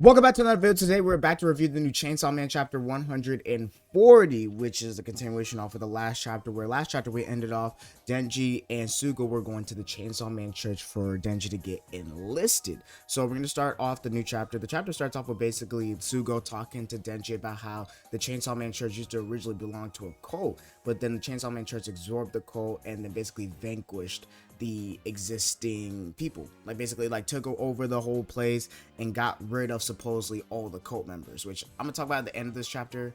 Welcome back to another video. Today we're back to review the new Chainsaw Man chapter 140, which is a continuation off of the last chapter, where last chapter we ended off Denji and Sugo were going to the Chainsaw Man church for Denji to get enlisted. So we're going to start off the new chapter. The chapter starts off with basically Sugo talking to Denji about how the Chainsaw Man church used to originally belong to a cult, but then the Chainsaw Man church absorbed the cult and then basically vanquished the existing people, like basically like took over the whole place and got rid of supposedly all the cult members, which I'm gonna talk about at the end of this chapter.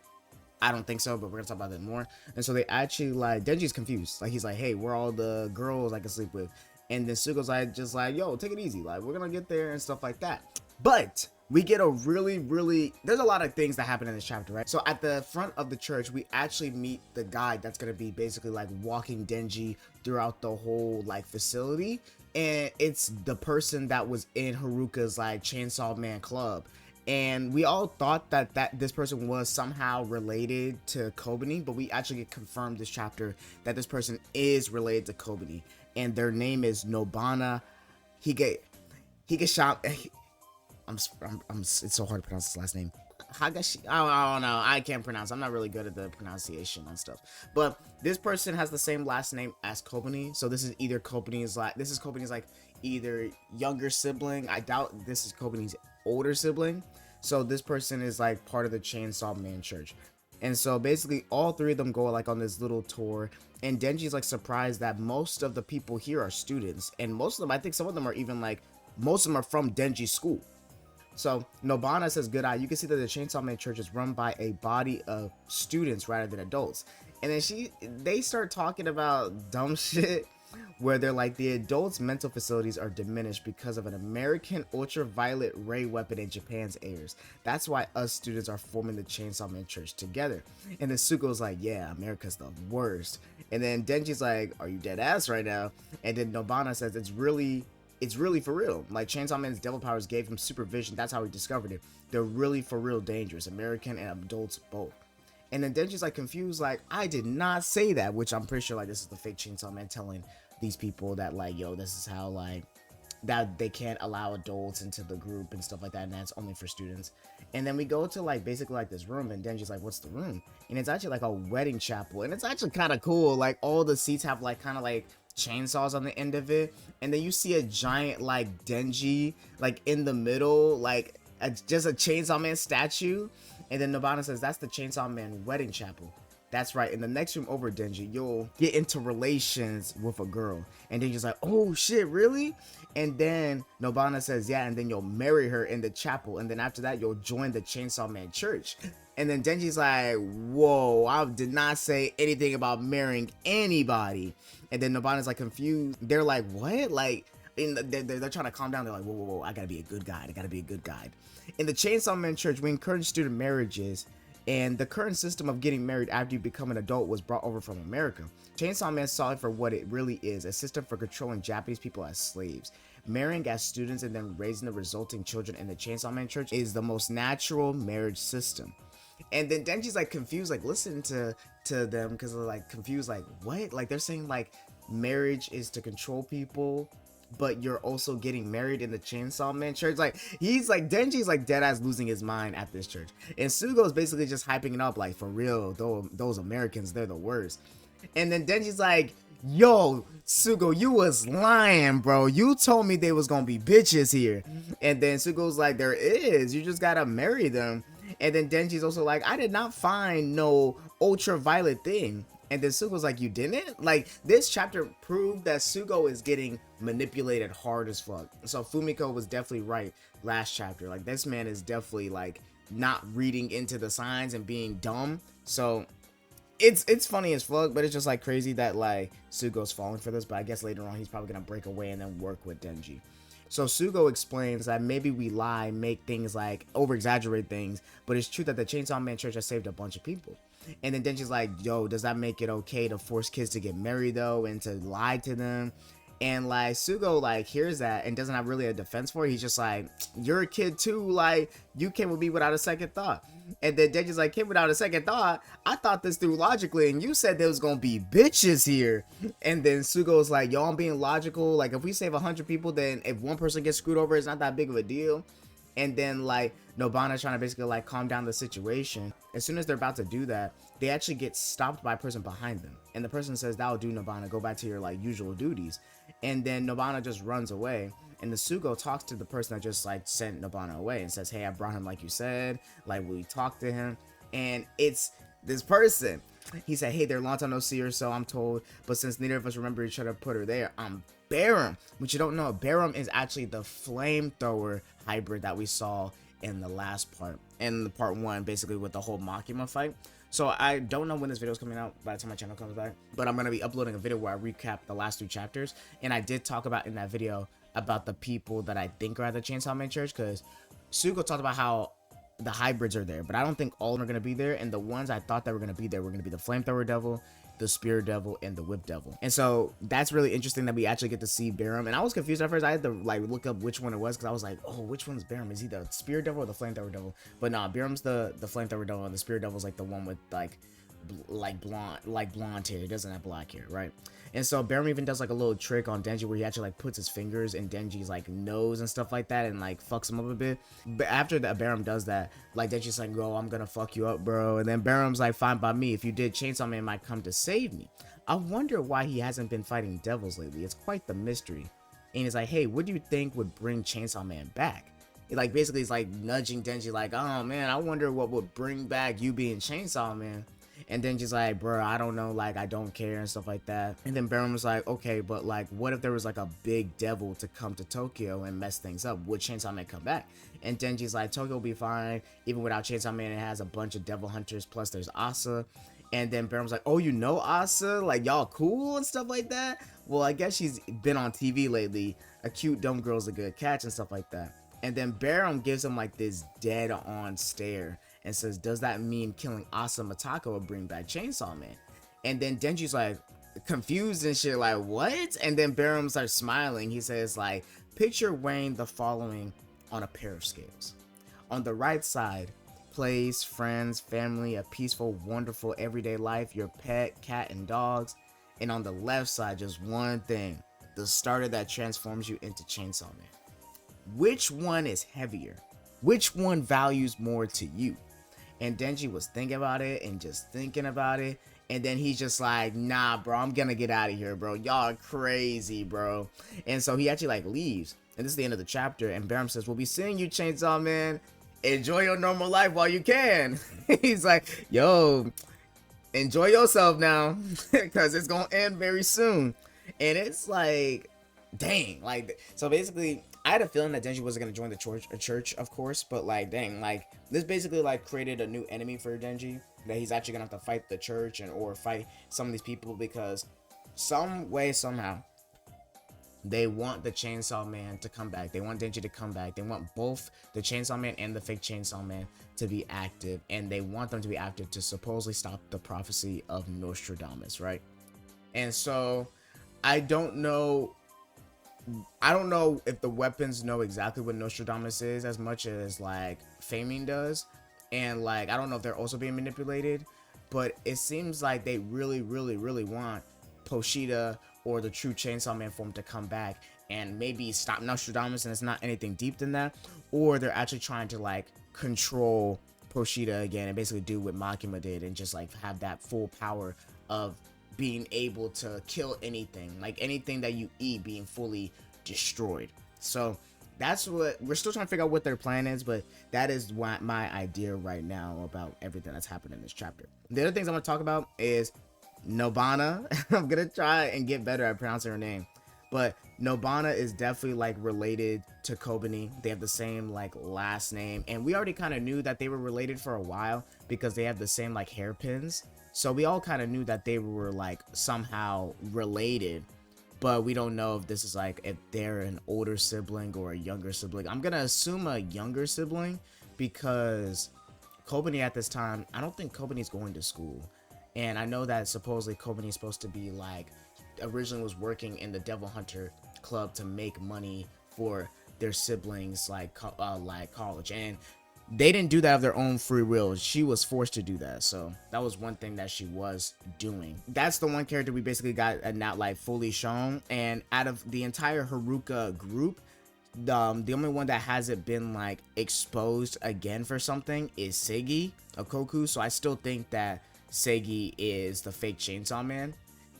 I don't think so, but we're gonna talk about that more. And so they actually, like, Denji's confused, like he's like, hey, where are all the girls I can sleep with? And then Sugo's like, just like, yo, take it easy, like we're gonna get there and stuff like that. But we get a really there's a lot of things that happen in this chapter, right? So at the front of the church, we actually meet the guide that's gonna be basically like walking Denji throughout the whole like facility, and it's the person that was in Haruka's like Chainsaw Man club. And we all thought that this person was somehow related to Kobani, but we actually get confirmed this chapter that this person is related to Kobani, and their name is Nobana Higashama. It's so hard to pronounce his last name. Hagashi. I don't know. I can't pronounce. I'm not really good at the pronunciation on stuff. But this person has the same last name as Kobani. So this is either Kobani's like either younger sibling. I doubt this is Kobani's older sibling. So this person is like part of the Chainsaw Man church. And so basically all three of them go like on this little tour, and Denji's like surprised that most of the people here are students, and most of them, I think some of them are even like, most of them are from Denji's school. So Nobana says, good eye, you can see that the Chainsaw Man church is run by a body of students rather than adults. And then they start talking about dumb shit where they're like, the adults' mental facilities are diminished because of an American ultraviolet ray weapon in Japan's airs. That's why us students are forming the Chainsaw Man church together. And then Sugo's like, yeah, America's the worst. And then Denji's like, are you dead ass right now? And then Nobana says, it's really for real. Like, Chainsaw Man's devil powers gave him supervision. That's how he discovered it. They're really for real dangerous, American and adults both. And then Denji's like confused, like, I did not say that, which I'm pretty sure like this is the fake Chainsaw Man telling these people that like, yo, this is how like that they can't allow adults into the group and stuff like that, and that's only for students. And then we go to like basically like this room, and Denji's like, what's the room? And it's actually like a wedding chapel, and it's actually kind of cool. Like, all the seats have like kind of like chainsaws on the end of it, and then you see a giant like Denji like in the middle, like just a Chainsaw Man statue. And then Nobana says, that's the Chainsaw Man wedding chapel. That's right. In the next room over, Denji, you'll get into relations with a girl. And Denji's like, oh shit, really? And then Nobana says, yeah, and then you'll marry her in the chapel, and then after that you'll join the Chainsaw Man church. And then Denji's like, whoa, I did not say anything about marrying anybody. And then Nobana's like confused. They're like, what? Like, they're trying to calm down. They're like, whoa, I gotta be a good guide. In the Chainsaw Man church, we encourage student marriages, and the current system of getting married after you become an adult was brought over from America. Chainsaw Man saw it for what it really is, a system for controlling Japanese people as slaves. Marrying as students and then raising the resulting children in the Chainsaw Man church is the most natural marriage system. And then Denji's like confused, like listen to them, because they're like confused, like what? Like they're saying like marriage is to control people, but you're also getting married in the Chainsaw Man church. Like he's like, Denji's like dead ass losing his mind at this church, and Sugo's basically just hyping it up like, for real, though, those Americans, they're the worst. And then Denji's like, yo, Sugo, you was lying, bro. You told me they was gonna be bitches here. And then Sugo's like, there is, you just gotta marry them. And then Denji's also like, I did not find no ultraviolet thing. And then Sugo's like, you didn't? Like, this chapter proved that Sugo is getting manipulated hard as fuck. So Fumiko was definitely right last chapter. Like, this man is definitely like not reading into the signs and being dumb. So it's funny as fuck, but it's just like crazy that like Sugo's falling for this. But I guess later on he's probably gonna break away and then work with Denji. So Sugo explains that maybe we lie, make things like over-exaggerate things, but it's true that the Chainsaw Man church has saved a bunch of people. And then Denji's like, yo, does that make it okay to force kids to get married though, and to lie to them? And like Sugo like hears that and doesn't have really a defense for it. He's just like, you're a kid too, like you came with me without a second thought. And then Denji's like, came without a second thought? I thought this through logically, and you said there was gonna be bitches here. And then Sugo's like, yo, I'm being logical. Like, if we save 100 people, then if one person gets screwed over, it's not that big of a deal. And then like Nobana's trying to basically like calm down the situation. As soon as they're about to do that, they actually get stopped by a person behind them, and the person says, "That'll do, Nobana, go back to your like usual duties." And then Nobana just runs away, and the Sugo talks to the person that just like sent Nobana away and says, "Hey, I brought him like you said, like we talked to him." And it's this person. He said, "Hey, they're long time no see or so, I'm told, but since neither of us remember each other, put her there." I'm Barum, which you don't know, Barum is actually the flamethrower hybrid that we saw in the last part, in the part 1, basically with the whole Makima fight. So I don't know when this video is coming out by the time my channel comes back, but I'm going to be uploading a video where I recap the last 2 chapters, and I did talk about in that video about the people that I think are at the Chainsaw Man Church, because Sugo talked about how the hybrids are there, but I don't think all of them are going to be there, and the ones I thought that were going to be there were going to be the Flamethrower Devil, the Spear Devil, and the Whip Devil. And so that's really interesting that we actually get to see Barum. And I was confused at first. I had to like look up which one it was, because I was like, oh, which one's Barum? Is he the Spear Devil or the Flamethrower Devil? But nah, Barum's the Flamethrower Devil, and the Spear Devil's like the one with like blonde hair. He doesn't have black hair, right? And so Barum even does like a little trick on Denji where he actually like puts his fingers in Denji's like nose and stuff like that, and like fucks him up a bit. But after that, Barum does that, like Denji's like, "Bro, I'm gonna fuck you up, bro." And then Barum's like, "Fine by me. If you did, Chainsaw Man might come to save me." I wonder why he hasn't been fighting devils lately. It's quite the mystery. And he's like, "Hey, what do you think would bring Chainsaw Man back?" Like basically he's like nudging Denji like, "Oh man, I wonder what would bring back you being Chainsaw Man." And then just like, "Bro, I don't know, like I don't care," and stuff like that. And then Barum was like, "Okay, but like what if there was like a big devil to come to Tokyo and mess things up? Would Chainsaw Man come back?" And Denji's like, "Tokyo will be fine. Even without Chainsaw Man, it has a bunch of devil hunters, plus there's Asa." And then Barum's like, "Oh, you know Asa? Like y'all cool and stuff like that?" Well, I guess she's been on TV lately. A cute dumb girl's a good catch and stuff like that. And then Barum gives him like this dead on stare and says, "Does that mean killing Asa Matako will bring back Chainsaw Man?" And then Denji's like confused and shit, like, "What?" And then Barum starts smiling. He says like, "Picture weighing the following on a pair of scales. On the right side, place, friends, family, a peaceful, wonderful everyday life, your pet, cat, and dogs. And on the left side, just one thing, the starter that transforms you into Chainsaw Man. Which one is heavier? Which one values more to you?" And Denji was thinking about it and just thinking about it. And then he's just like, "Nah, bro, I'm gonna get out of here, bro. Y'all are crazy, bro." And so he actually like leaves. And this is the end of the chapter. And Barum says, "We'll be seeing you, Chainsaw Man. Enjoy your normal life while you can." He's like, "Yo, enjoy yourself now, because it's gonna end very soon." And it's like, dang, like, so basically I had a feeling that Denji wasn't gonna join the church, of course, but like, dang, like this basically like created a new enemy for Denji, that he's actually gonna have to fight the church and or fight some of these people, because some way somehow they want the Chainsaw Man to come back. They want Denji to come back. They want both the Chainsaw Man and the fake Chainsaw Man to be active, and they want them to be active to supposedly stop the prophecy of Nostradamus, right? And so I don't know if the weapons know exactly what Nostradamus is as much as like Famine does, and like I don't know if they're also being manipulated, but it seems like they really want Poshita or the true Chainsaw Man form to come back and maybe stop Nostradamus, and it's not anything deep than that, or they're actually trying to like control Poshita again and basically do what Makima did and just like have that full power of being able to kill anything, like anything that you eat being fully destroyed. So that's what we're still trying to figure out what their plan is, but that is what my idea right now about everything that's happened in this chapter. The other things I'm going to talk about is Nobana. I'm going to try and get better at pronouncing her name, but Nobana is definitely like related to Kobani. They have the same like last name, and we already kind of knew that they were related for a while because they have the same like hairpins. So we all kind of knew that they were like somehow related, but we don't know if this is like if they're an older sibling or a younger sibling. I'm gonna assume a younger sibling because Kobani at this time, I don't think Kobani's going to school, and I know that supposedly Kobani is supposed to be like originally was working in the Devil Hunter Club to make money for their siblings like college, and they didn't do that of their own free will. She was forced to do that, so that was one thing that she was doing. That's the one character we basically got not like fully shown, and out of the entire Haruka group, The only one that hasn't been like exposed again for something is Seigi Okoku. So I still think that Seigi is the fake Chainsaw Man,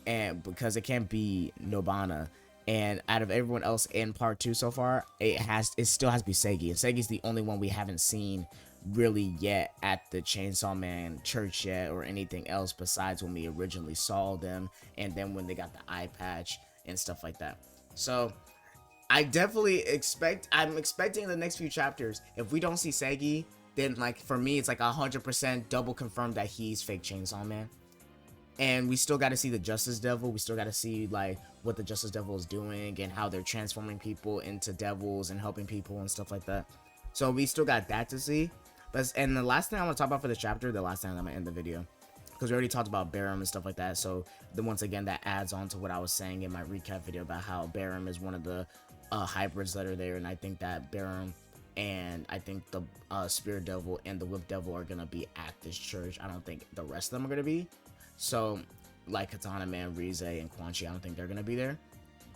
and because it can't be Nobana. And out of everyone else in part 2 so far, it still has to be Seigi. And Seigi's the only one we haven't seen really yet at the Chainsaw Man church yet, or anything else besides when we originally saw them, and then when they got the eye patch and stuff like that. So I'm expecting in the next few chapters, if we don't see Seigi, then like for me it's like 100% double confirmed that he's fake Chainsaw Man. And we still got to see the Justice Devil. We still got to see like what the Justice Devil is doing and how they're transforming people into devils and helping people and stuff like that. So we still got that to see. And the last thing I want to talk about for this chapter, the last thing I'm gonna end the video, because we already talked about Barum and stuff like that. So then once again, that adds on to what I was saying in my recap video about how Barum is one of the hybrids that are there, and I think that Barum and I think the Spirit Devil and the Whip Devil are gonna be at this church. I don't think the rest of them are gonna be. So, like Katana Man, Rize, and Quan Chi, I don't think they're gonna be there.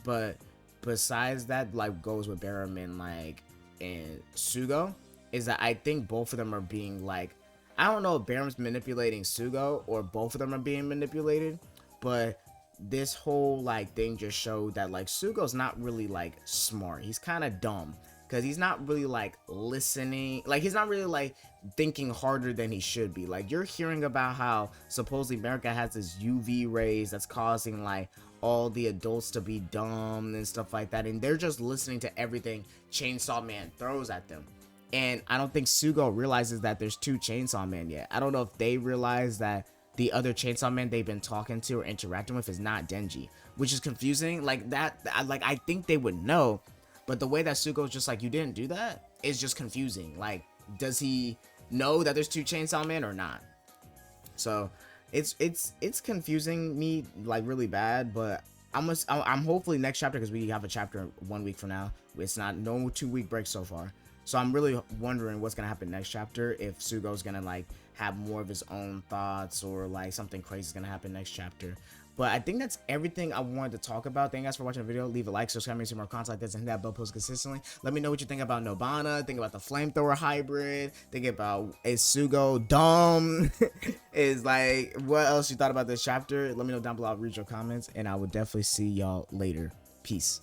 But besides that, like goes with Barum and like and Sugo, is that I think both of them are being like, I don't know if Barum's manipulating Sugo or both of them are being manipulated, but this whole like thing just showed that like Sugo's not really like smart. He's kind of dumb. Because he's not really like listening, like he's not really like thinking harder than he should be. Like you're hearing about how supposedly America has this UV rays that's causing like all the adults to be dumb and stuff like that, and they're just listening to everything Chainsaw Man throws at them. And I don't think Sugo realizes that there's 2 Chainsaw Men yet. I don't know if they realize that the other Chainsaw Man they've been talking to or interacting with is not Denji, which is confusing. Like that, like I think they would know. But the way that Sugo's just like, you didn't do that, is just confusing. Like, does he know that there's 2 Chainsaw Men or not? So it's confusing me like really bad. But I'm hopefully next chapter, because we have a chapter 1 week from now. It's not no 2-week break so far. So I'm really wondering what's gonna happen next chapter, if Sugo's gonna like have more of his own thoughts, or like something crazy is gonna happen next chapter. But I think that's everything I wanted to talk about. Thank you guys for watching the video. Leave a like, subscribe, and see more content like this, and hit that bell post consistently. Let me know what you think about Nobana. Think about the Flamethrower hybrid. Think about, is Sugo dumb? Is like, what else you thought about this chapter? Let me know down below. I'll read your comments, and I will definitely see y'all later. Peace.